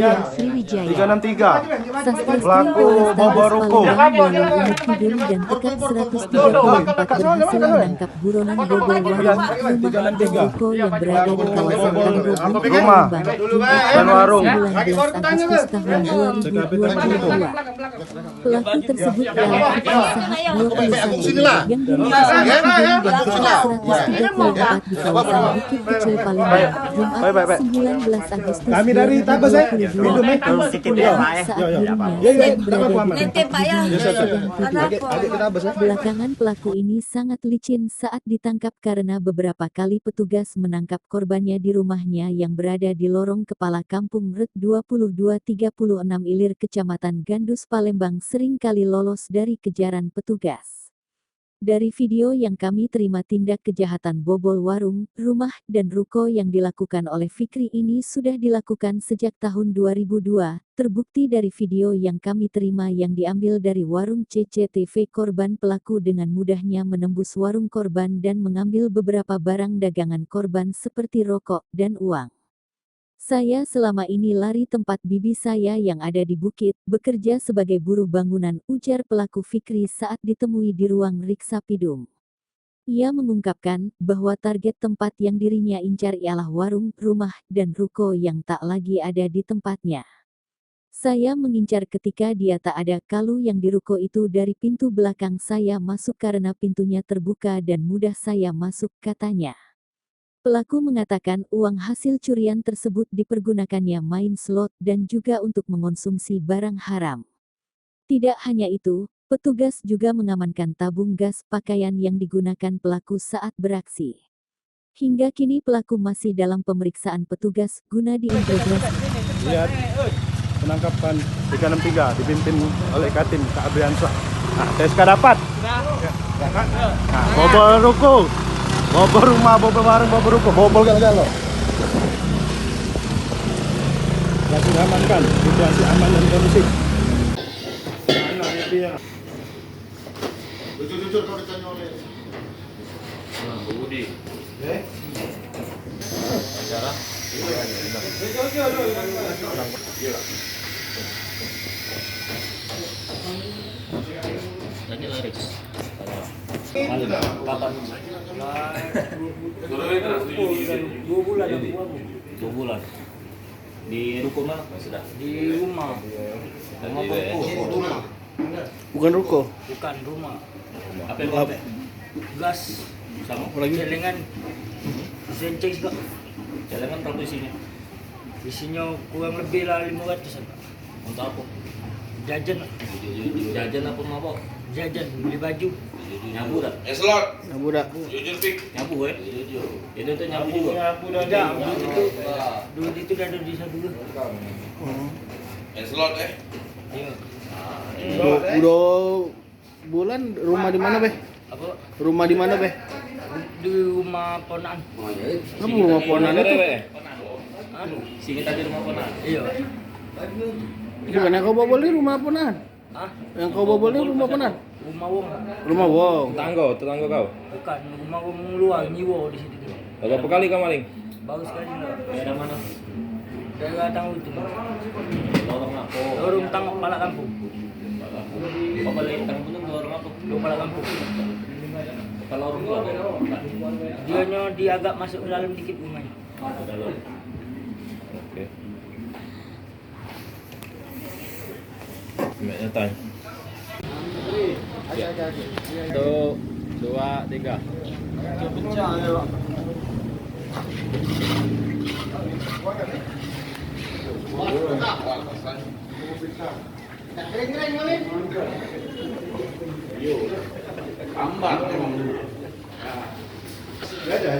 Polda Sriwijaya. 363. Pelaku bawa ruko. Unit tidur dan tekat 134 berhasil menangkap buronan bobol warung, rumah dan ruko yang berada di kawasan Tangguh, Rumah dan warung. 19 Agustus tahun 2022. Pelaku tersebut ialah Fikri Sahab 21 yang diringkus oleh Tidur dan tekat 134 di kawasan Bukit Kecil Palembang, Jumat 19 Agustus 2022 pukul 10 saat dirinya sedang berada di tempat hiburan sedang tidur. Belakangan pelaku ini sangat licin saat ditangkap karena beberapa kali petugas menangkap korbannya di rumahnya yang berada di lorong kepala kampung Ret 2236 Ilir Kecamatan Gandus Palembang sering kali lolos dari kejaran petugas. Dari video yang kami terima, tindak kejahatan bobol warung, rumah, dan ruko yang dilakukan oleh Fikri ini sudah dilakukan sejak tahun 2002, terbukti dari video yang kami terima yang diambil dari warung CCTV korban. Pelaku dengan mudahnya menembus warung korban dan mengambil beberapa barang dagangan korban seperti rokok dan uang. Saya selama ini lari tempat bibi saya yang ada di bukit, bekerja sebagai buruh bangunan, ujar pelaku Fikri saat ditemui di ruang Riksa Pidum. Ia mengungkapkan bahwa target tempat yang dirinya incar ialah warung, rumah, dan ruko yang tak lagi ada di tempatnya. Saya mengincar ketika dia tak ada, kalau yang di ruko itu dari pintu belakang saya masuk karena pintunya terbuka dan mudah saya masuk, katanya. Pelaku mengatakan uang hasil curian tersebut dipergunakannya main slot dan juga untuk mengonsumsi barang haram. Tidak hanya itu, petugas juga mengamankan tabung gas pakaian yang digunakan pelaku saat beraksi. Hingga kini pelaku masih dalam pemeriksaan petugas guna diintegrasi. Lihat penangkapan 363 dipimpin oleh Katim Kak Abriansa. Nah, TSK dapat. Nah, bobol ruko. Bobol rumah, bobol warung, bobol ruko, bobol galo-galo. Berhasil amankan, situasi aman dan kondusif. Mana dia? Jujur kau ditanya oleh. Budi. Acara. Tadi laris. Kapan? 2 bulan. 2 bulan. Di ruko mana? Sudah. Di rumah. Rumah. Bukan ruko. Bukan rumah. Apa yang bawa? Gas. Sama lagi. Celengan. Senceng juga. Celengan berapa isinya? Isinya kurang lebih lah 500. Untuk apa? Jajan. Jajan apa mabok? Jajan, beli baju. Nyabu dah. Eslot. Nyabu dah. Jujur pik. Nyabu jujur. Itu tuh nyabu juga. Nyabu dah. Duit itu dah ada di sana dulu. Eslot Iya. Udah bulan rumah di mana, Beh? Apa? Rumah di mana, Beh? Di rumah ponan. Kamu rumah ponan itu? Sini tadi rumah ponan. Iya. Bukan yang kau bobol ini rumah ponan. Hah? Yang kau bobol ini rumah ponan. Rumah wong. Rumah wong. Tetangga kau. Bukan, rumah wong luar nyiwo di situ. Berapa kali kau maling? Bagus sekali enggak? Daerah mana? Daerah Tangguh itu. Lorong apa? Lorong Tangguh Pala Kampung. Kau balik tanggung itu lorong apa? Lorong Pala Kampung. Kalau lorong itu apa? Dianya di agak masuk ke dalam dikit rumahnya. Dalam. Oke. Mbaknya tanya. 1, 2, 3. Tambah memang. Ada.